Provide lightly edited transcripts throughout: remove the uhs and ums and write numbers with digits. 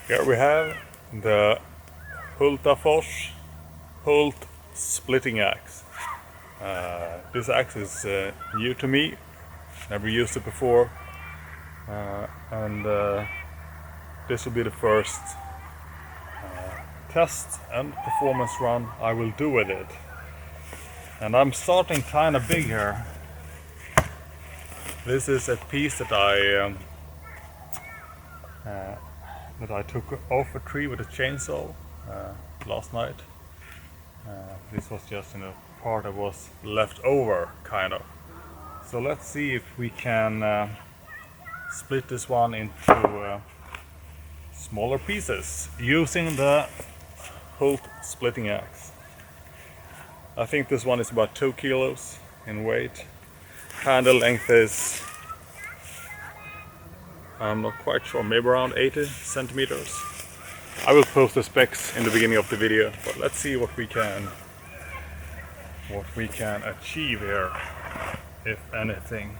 Here we have the Hultafors Hult splitting axe. This axe is new to me, never used it before, and this will be the first test and performance run I will do with it. And I'm starting kind of big here. This is a piece that I took off a tree with a chainsaw last night. This was just part that was left over, kind of. So let's see if we can split this one into smaller pieces using the Hult splitting axe. I think this one is about 2 kilos in weight. Handle length is, I'm not quite sure, maybe around 80 centimeters. I will post the specs in the beginning of the video, but let's see what we can achieve here, if anything.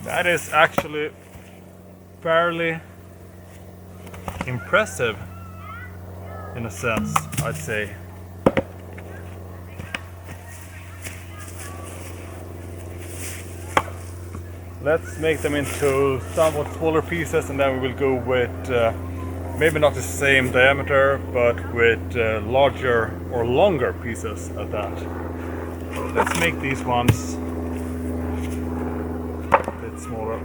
That is actually fairly impressive in a sense, I'd say. Let's make them into somewhat smaller pieces, and then we will go with maybe not the same diameter, but with larger or longer pieces at that. Let's make these ones smaller.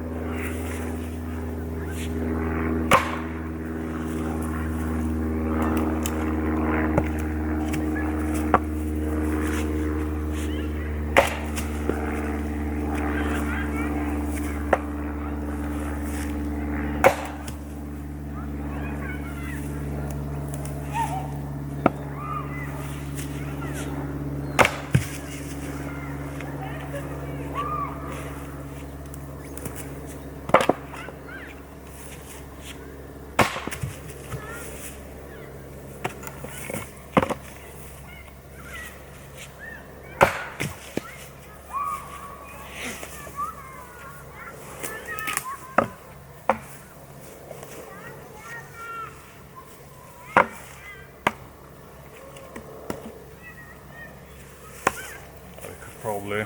Probably.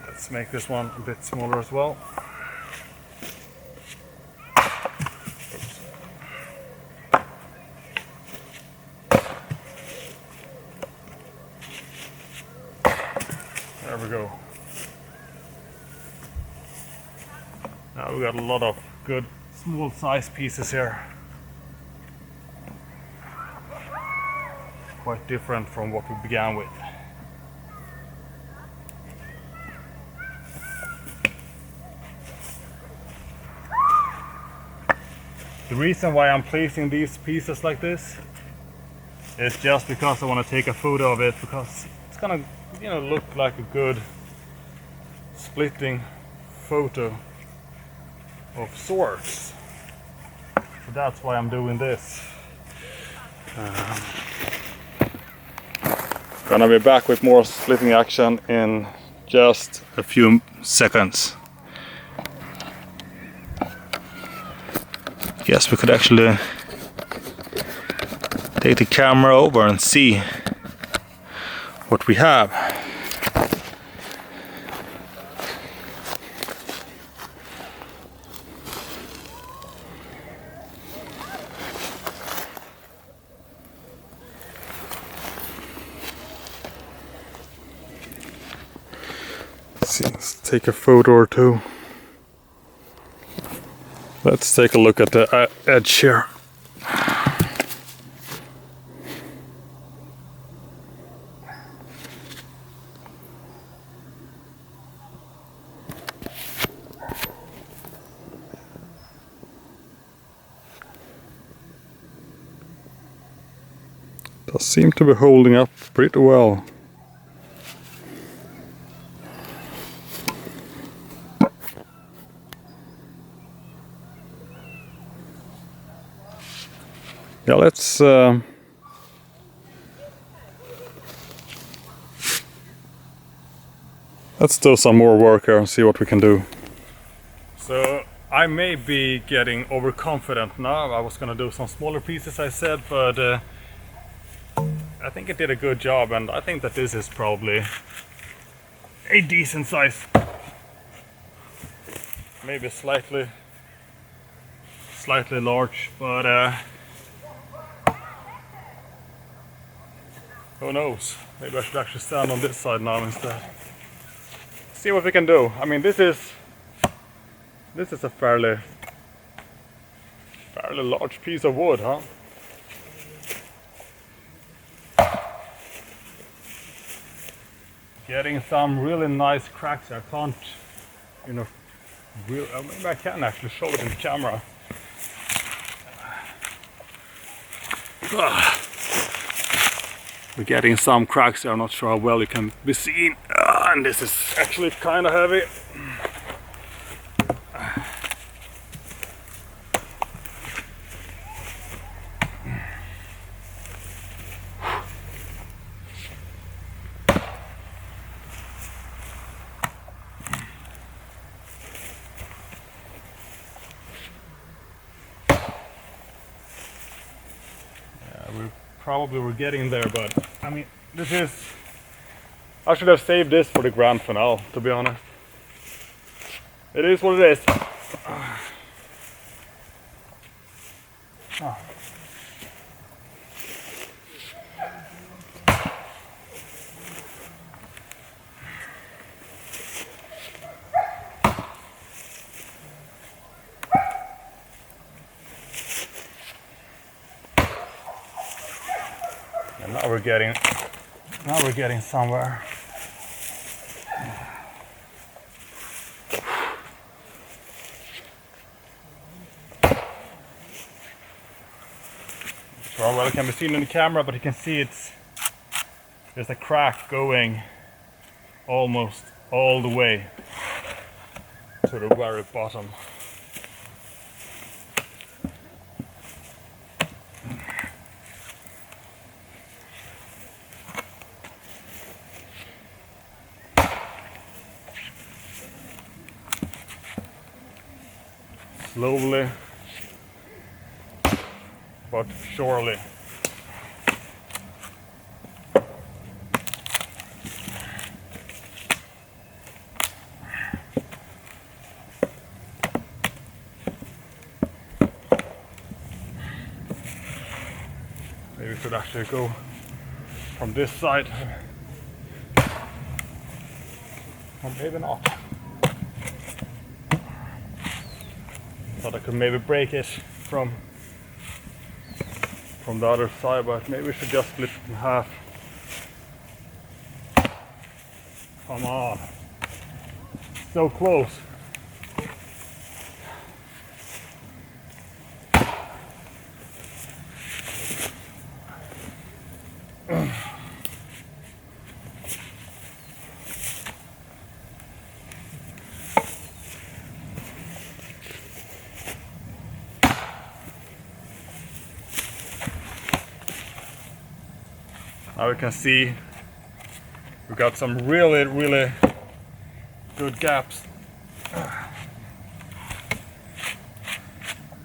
Let's make this one a bit smaller as well. Oops. There we go. Now we got a lot of good small size pieces here. Quite different from what we began with. The reason why I'm placing these pieces like this is just because I want to take a photo of it, because it's gonna, look like a good splitting photo of sorts. So that's why I'm doing this. Gonna be back with more splitting action in just a few seconds. Yes, we could actually take the camera over and see what we have. Let's take a photo or two. Let's take a look at the edge here. Does seem to be holding up pretty well. Yeah, let's do some more work here and see what we can do. So I may be getting overconfident now. I was gonna do some smaller pieces, I said, but I think it did a good job, and I think that this is probably a decent size. Maybe slightly large, but who knows? Maybe I should actually stand on this side now instead. See what we can do. I mean, this is a fairly large piece of wood, huh? Getting some really nice cracks. I can't, you know, maybe I can actually show it in the camera. We're getting some cracks here. I'm not sure how well it can be seen. And this is actually kind of heavy. Probably we're getting there, but I mean, I should have saved this for the grand finale, to be honest. It is what it is. Oh. And now we're getting somewhere. Well, it can be seen in the camera, but you can see there's a crack going almost all the way to the very bottom. Slowly but surely. Maybe we should actually go from this side. Or maybe not. Thought I could maybe break it from the other side, but maybe we should just split it in half. Come on. So close. Now we can see we got some really good gaps.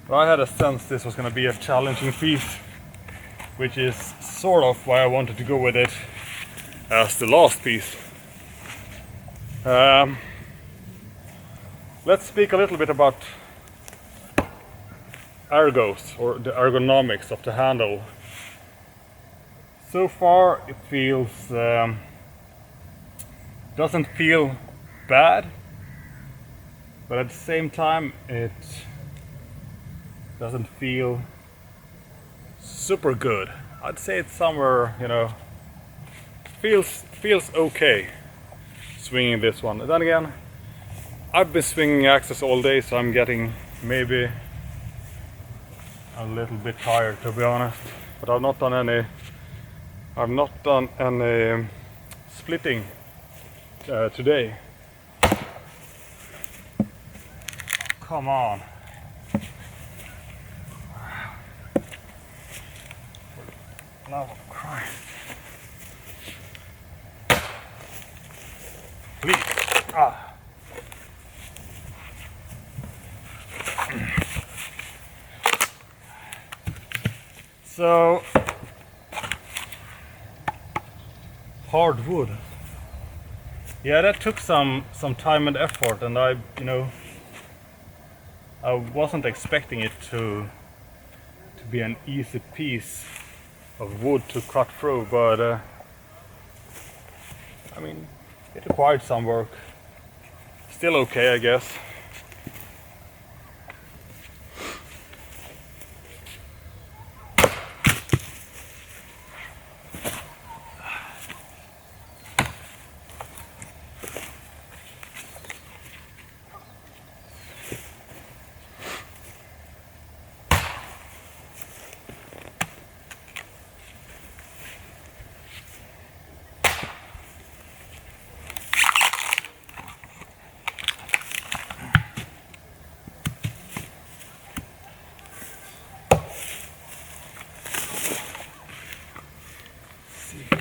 But I had a sense this was going to be a challenging piece, which is sort of why I wanted to go with it as the last piece. Let's speak a little bit about ergos, or the ergonomics of the handle. So far it feels, doesn't feel bad, but at the same time it doesn't feel super good. I'd say it's somewhere, you know, feels okay swinging this one. And then again, I've been swinging axes all day, so I'm getting maybe a little bit tired, to be honest. But I've not done any splitting today. Come on. love of Christ. Please. So, hard wood. Yeah, that took some time and effort, and I wasn't expecting it to be an easy piece of wood to cut through, but I mean, it required some work. Still okay, I guess.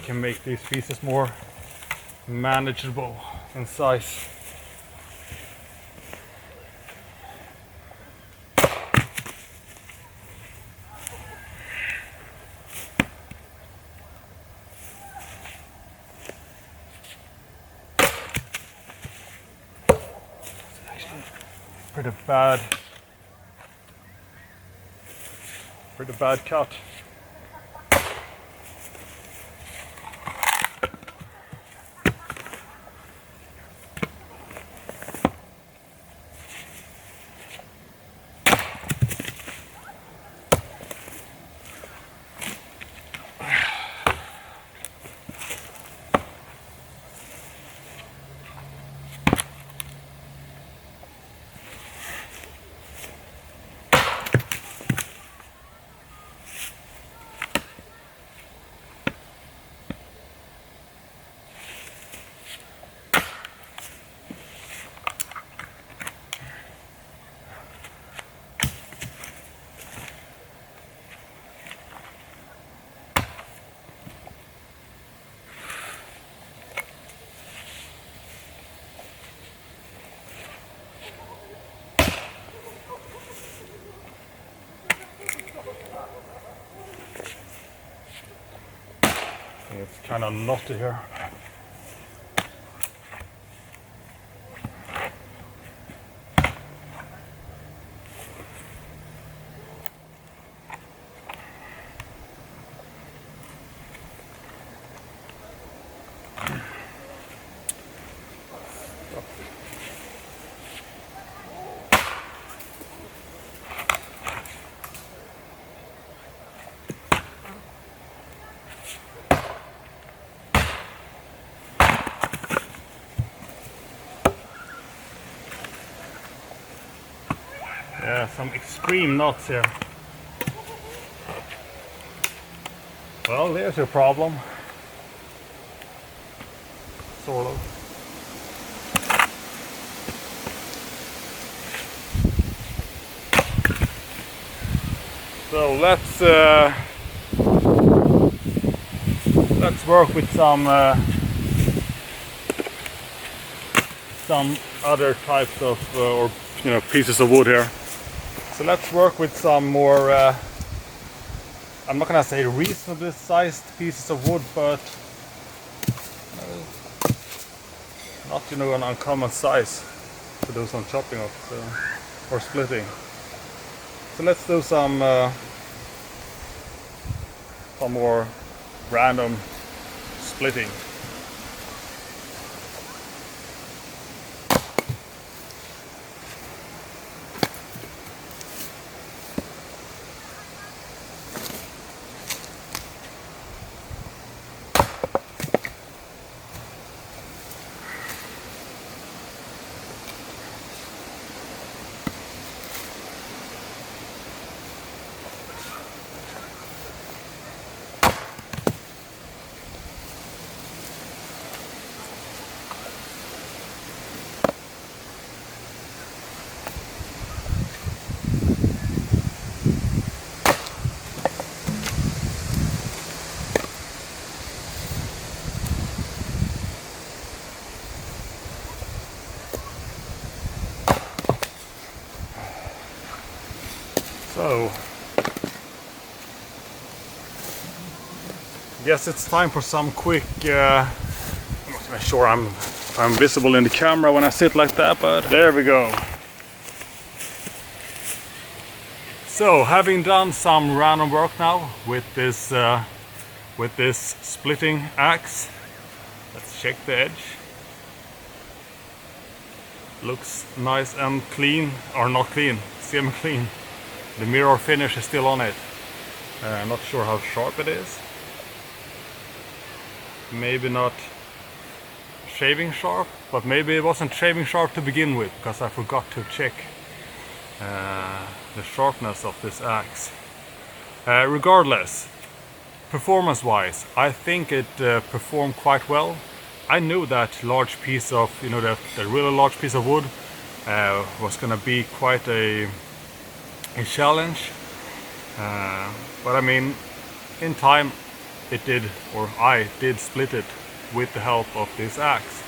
Can make these pieces more manageable in size. It's actually pretty bad cut. It's kind of knotty here. Yeah, some extreme knots here. Well, there's your problem. Sort of. So let's work with some other types of or pieces of wood here. So let's work with some more, I'm not gonna say reasonably sized pieces of wood, but not an uncommon size to do some chopping of or splitting. So let's do some more random splitting. So, guess it's time for some quick. I'm not sure I'm visible in the camera when I sit like that, but there we go. So, having done some random work now with this splitting axe, let's check the edge. Looks nice and clean, or not clean, semi-clean. The mirror finish is still on it. Not sure how sharp it is. Maybe not shaving sharp, but maybe it wasn't shaving sharp to begin with, because I forgot to check the sharpness of this axe. Regardless, performance-wise, I think it performed quite well. I knew that large piece of, that really large piece of wood was gonna be quite a challenge, but I mean, in time it did, or I did split it with the help of this axe.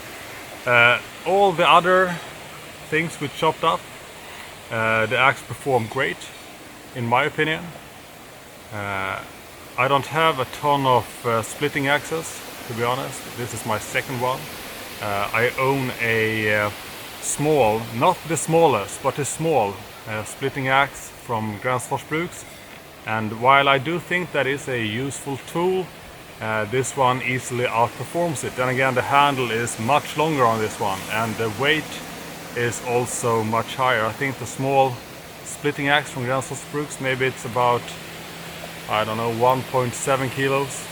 All the other things we chopped up, the axe performed great, in my opinion. I don't have a ton of splitting axes, to be honest. This is my second one. I own a small, not the smallest, but a small splitting axe from Hultafors Bruks. And while I do think that is a useful tool, this one easily outperforms it. Then again, the handle is much longer on this one, and the weight is also much higher. I think the small splitting axe from Hultafors Bruks, maybe it's about, I don't know, 1.7 kilos,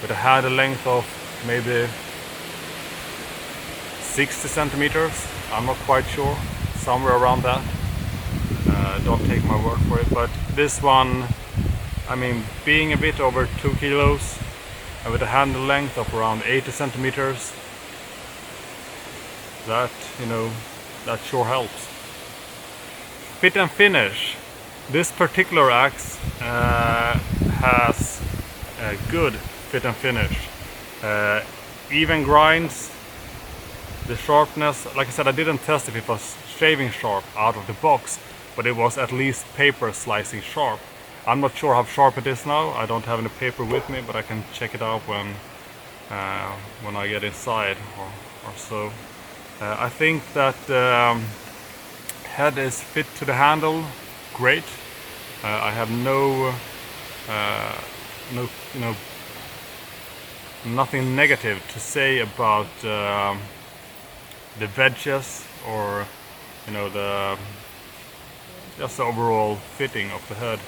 with a handle length of maybe 60 centimeters. I'm not quite sure, somewhere around that. Don't take my word for it, but this one, I mean, being a bit over 2 kilos and with a handle length of around 80 centimeters, that, that sure helps. Fit and finish. This particular axe has a good fit and finish. Even grinds. The sharpness, like I said, I didn't test if it was shaving sharp out of the box, but it was at least paper slicing sharp. I'm not sure how sharp it is now. I don't have any paper with me, but I can check it out when I get inside or so. I think that head is fit to the handle, great. I have nothing negative to say about the wedges or just the overall fitting of the head.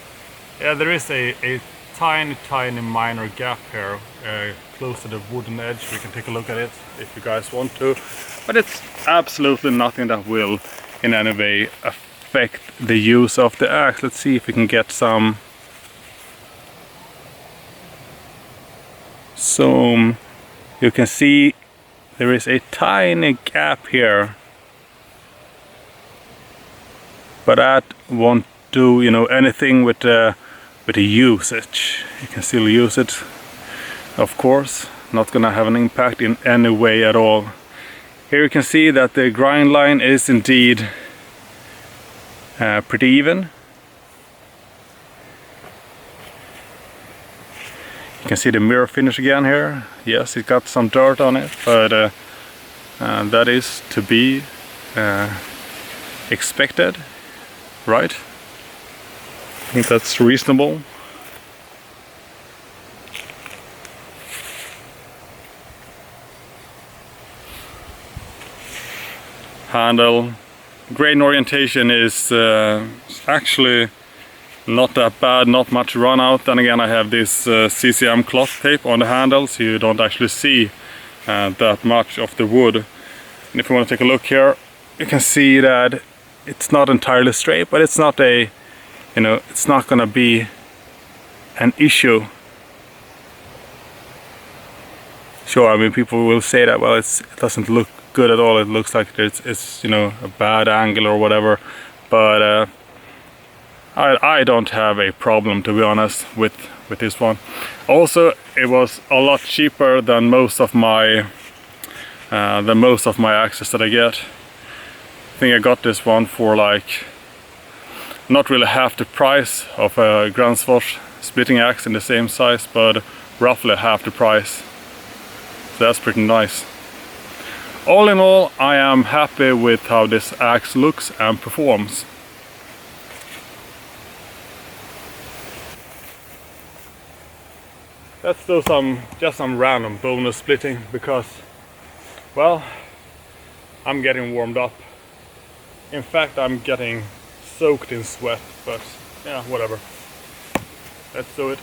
Yeah, there is a tiny minor gap here close to the wooden edge. We can take a look at it if you guys want to, but it's absolutely nothing that will in any way affect the use of the axe. Let's see if we can get some zoom. You can see there is a tiny gap here, but that won't do anything with the usage. You can still use it, of course, not gonna have an impact in any way at all. Here you can see that the grind line is indeed pretty even. You can see the mirror finish again here. Yes, it got some dirt on it, but that is to be expected, right? I think that's reasonable. Handle, grain orientation is actually not that bad, not much run out. Then again, I have this CCM cloth tape on the handle, so you don't actually see that much of the wood. And if you want to take a look here, you can see that it's not entirely straight, but it's not a, it's not gonna be an issue. Sure, I mean, people will say that, well, it doesn't look good at all. It looks like it's a bad angle or whatever, but I don't have a problem, to be honest, with this one. Also, it was a lot cheaper than most of my axes that I get. I think I got this one for like not really half the price of a Hultafors splitting axe in the same size, but roughly half the price. So that's pretty nice. All in all, I am happy with how this axe looks and performs. Let's do just some random bonus splitting because, well, I'm getting warmed up. In fact, I'm getting soaked in sweat, but yeah, whatever. Let's do it.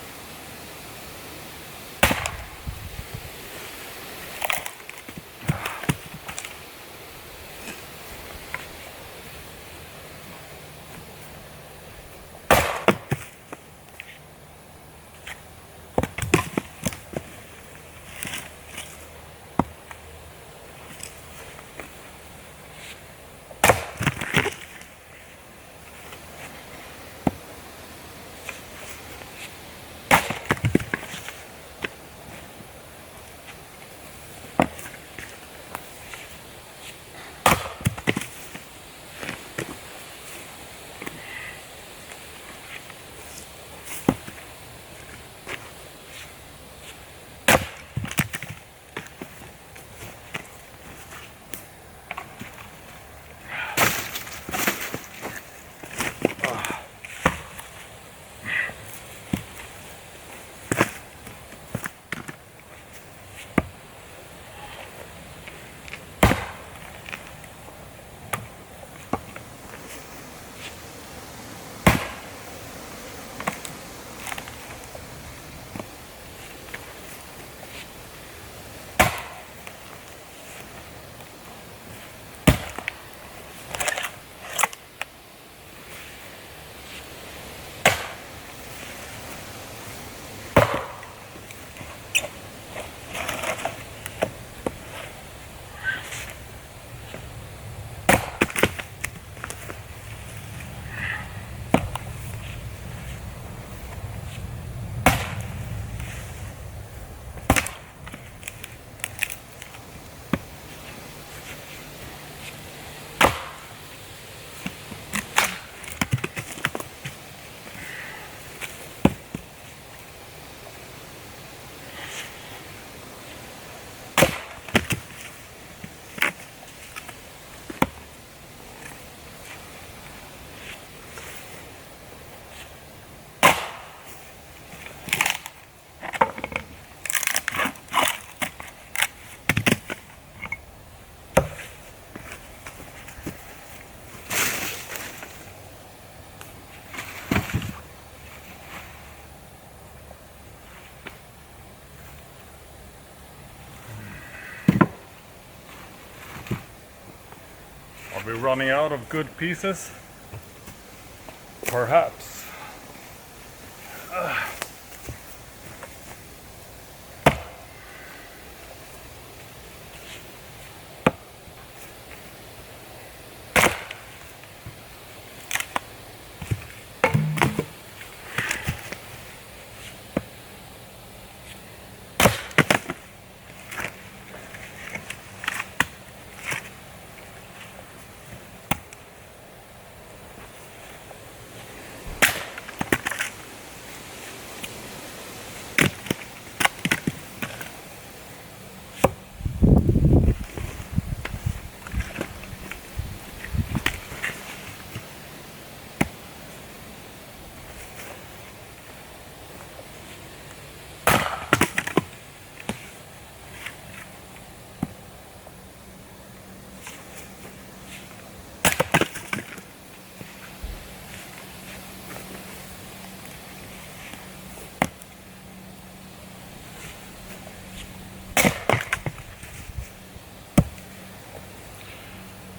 Are we running out of good pieces? Perhaps.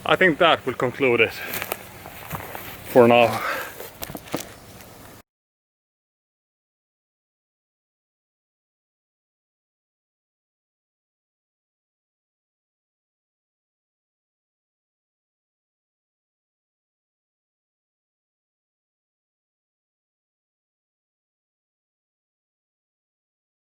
I think that will conclude it for now.